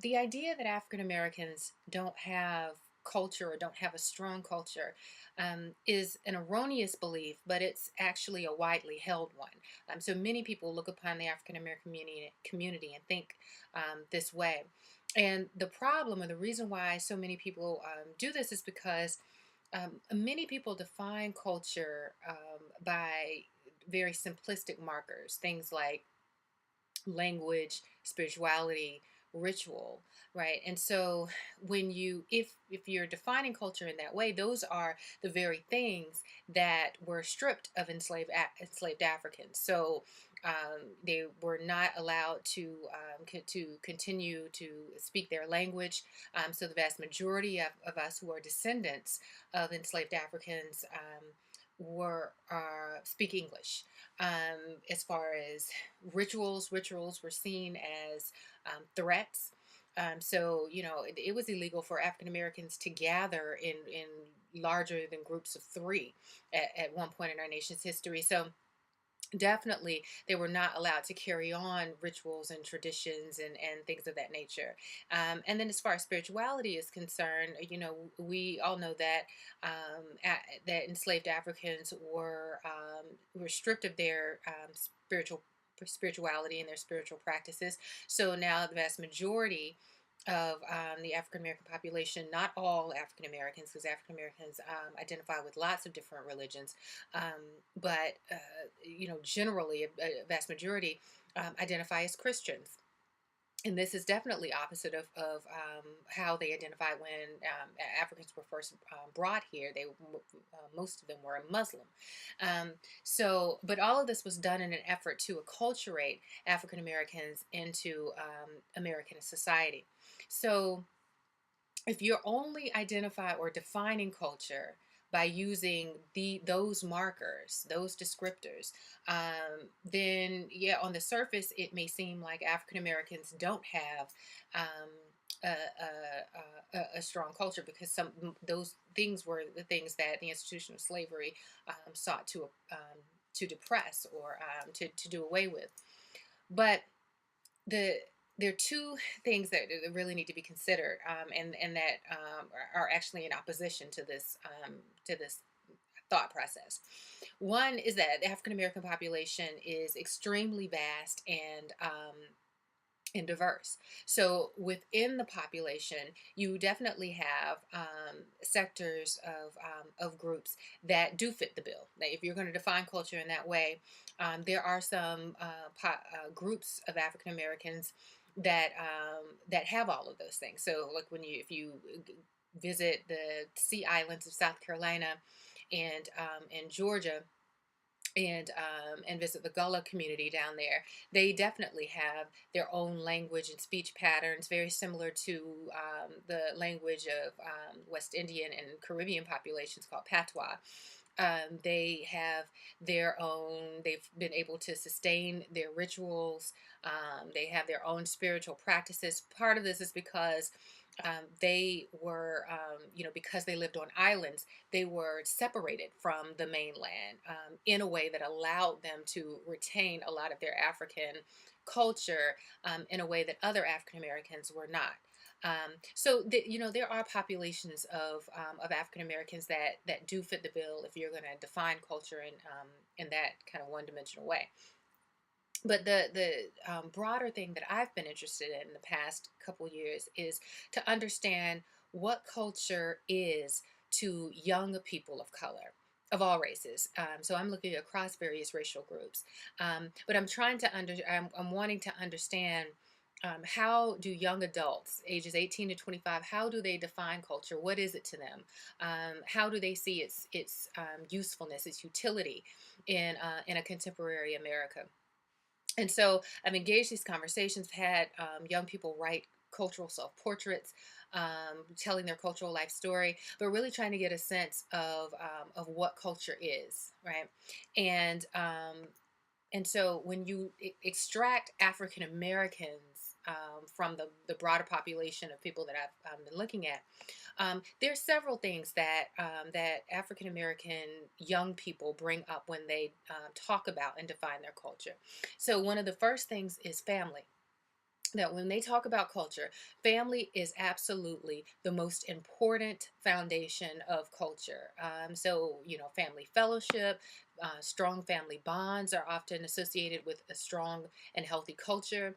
The idea that African Americans don't have culture or don't have a strong culture is an erroneous belief, but it's actually a widely held one. So many people look upon the African American community and think this way. And the problem, or the reason why so many people do this, is because many people define culture by very simplistic markers, things like language, spirituality, ritual, right? And so when you if you're defining culture in that way, those are the very things that were stripped of enslaved Africans. So they were not allowed to continue to speak their language. So the vast majority of us who are descendants of enslaved Africans were speak English. As far as rituals were seen as threats. So it was illegal for African Americans to gather in larger than groups of three at one point in our nation's history. So definitely they were not allowed to carry on rituals and traditions and things of that nature. And then as far as spirituality is concerned, we all know that that enslaved Africans were stripped of their spirituality and their spiritual practices. So now the vast majority of the African American population, not all African Americans, because African Americans identify with lots of different religions, but generally a vast majority identify as Christians. And this is definitely opposite of how they identified when Africans were first brought here. Most of them were Muslim. Um, but all of this was done in an effort to acculturate African Americans into American society. So if you're only identify or defining culture by using those markers, those descriptors, then yeah, on the surface it may seem like African Americans don't have um, a strong culture, because some those things were the things that the institution of slavery sought to depress or to do away with. But the there are two things that really need to be considered, and that are actually in opposition to this thought process. One is that the African American population is extremely vast and diverse. So within the population, you definitely have sectors of groups that do fit the bill. Now, if you're going to define culture in that way, there are some groups of African Americans that have all of those things. So, like if you visit the Sea Islands of South Carolina and Georgia, and visit the Gullah community down there, they definitely have their own language and speech patterns, very similar to the language of West Indian and Caribbean populations called Patois. They have their own, they've been able to sustain their rituals. They have their own spiritual practices. Part of this is because they were, because they lived on islands, they were separated from the mainland in a way that allowed them to retain a lot of their African culture in a way that other African Americans were not. There are populations of African Americans that do fit the bill if you're going to define culture in that kind of one dimensional way. But the broader thing that I've been interested in the past couple years is to understand what culture is to young people of color, of all races. So I'm looking across various racial groups, but I'm wanting to understand how do young adults, ages 18 to 25, how do they define culture? What is it to them? How do they see its usefulness, its utility in a contemporary America? And so I've engaged these conversations, had young people write cultural self-portraits, telling their cultural life story, but really trying to get a sense of what culture is, right? And so when you extract African Americans from the broader population of people that I've been looking at, there's several things that African American young people bring up when they talk about and define their culture. So one of the first things is family. that when they talk about culture, family is absolutely the most important foundation of culture. So, family fellowship, strong family bonds are often associated with a strong and healthy culture.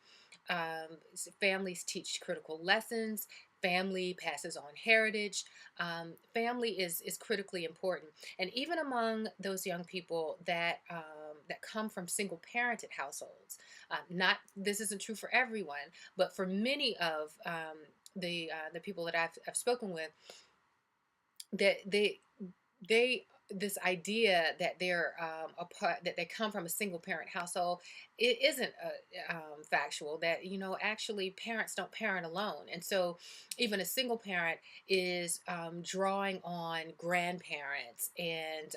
Families teach critical lessons. Family passes on heritage. Family is critically important, and even among those young people that come from single parented households, not this isn't true for everyone, but for many of the people that I've spoken with, that they this idea that they're a part that they come from a single parent household, it isn't factual. That actually parents don't parent alone, and so even a single parent is drawing on grandparents and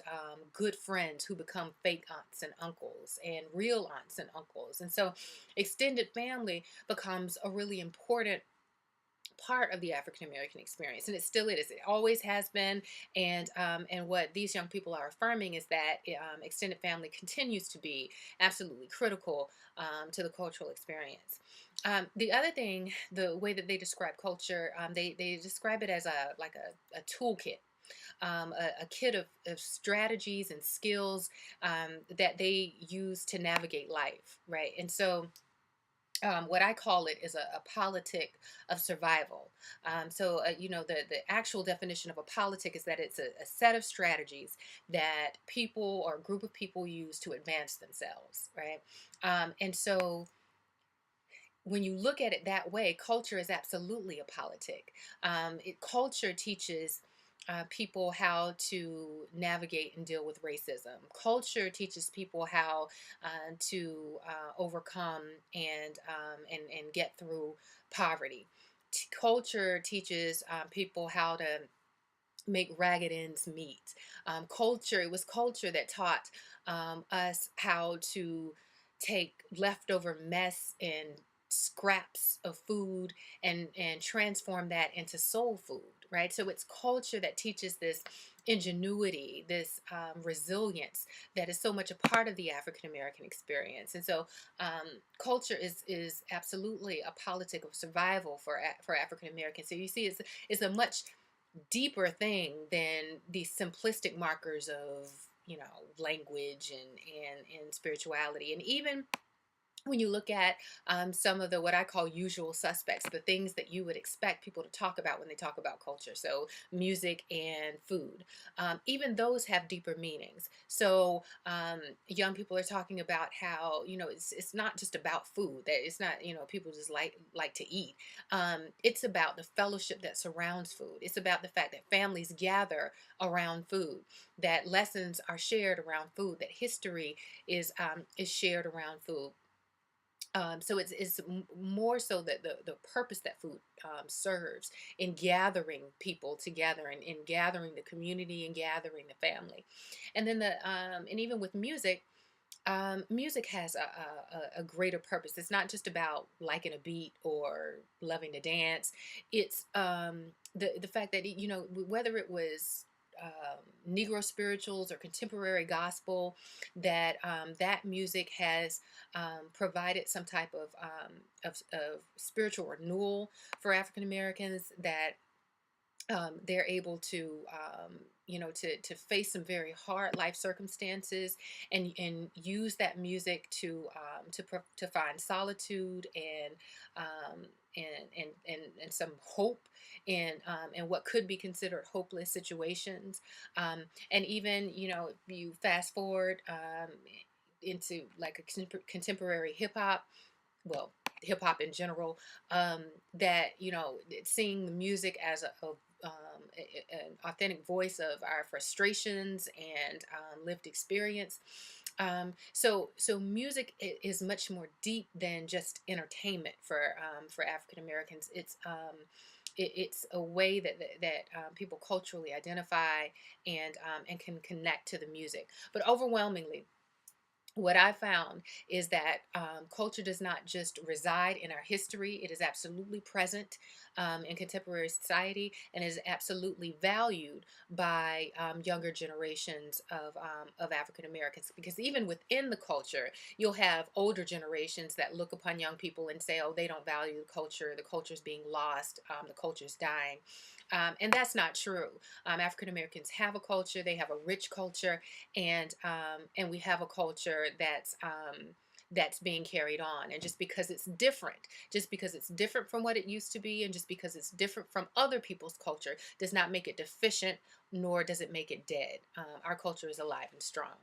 good friends who become fake aunts and uncles and real aunts and uncles, and so extended family becomes a really important part of the African American experience, and it still is. It always has been, and what these young people are affirming is that extended family continues to be absolutely critical to the cultural experience. The other thing, the way that they describe culture, they describe it as a toolkit. A kit of strategies and skills that they use to navigate life, right? And so what I call it is a politic of survival. The actual definition of a politic is that it's a set of strategies that people or a group of people use to advance themselves, right? And so when you look at it that way, culture is absolutely a politic. Culture teaches people how to navigate and deal with racism. Culture teaches people how to overcome and get through poverty. Culture teaches people how to make ragged ends meet. It was culture that taught us how to take leftover mess and scraps of food and transform that into soul food, right? So it's culture that teaches this ingenuity, this resilience that is so much a part of the African American experience. And so culture is absolutely a politic of survival for African Americans. So you see, it's a much deeper thing than these simplistic markers of language and spirituality. And even when you look at some of the what I call usual suspects, the things that you would expect people to talk about when they talk about culture, so music and food, even those have deeper meanings. So young people are talking about how it's not just about food, that it's not people just like to eat. It's about the fellowship that surrounds food. It's about the fact that families gather around food, that lessons are shared around food, that history is shared around food. So it's more so that the purpose that food serves in gathering people together and in gathering the community and gathering the family. And then and even with music, music has a greater purpose. It's not just about liking a beat or loving to dance. It's the fact that whether it was Negro spirituals or contemporary gospel, that that music has provided some type of spiritual renewal for African Americans, that they're able to to face some very hard life circumstances and use that music to find solitude and some hope in what could be considered hopeless situations. And even if you fast forward into like a contemporary hip hop, well, hip hop in general, that seeing the music as an authentic voice of our frustrations and lived experience. So music is much more deep than just entertainment for African Americans. It's a way that people culturally identify and can connect to the music. But overwhelmingly, what I found is that culture does not just reside in our history, it is absolutely present in contemporary society and is absolutely valued by younger generations of African Americans. Because even within the culture, you'll have older generations that look upon young people and say, oh, they don't value the culture is being lost, the culture is dying. And that's not true. African Americans have a culture, they have a rich culture, and we have a culture that's being carried on. And just because it's different from what it used to be, and just because it's different from other people's culture, does not make it deficient, nor does it make it dead. Our culture is alive and strong.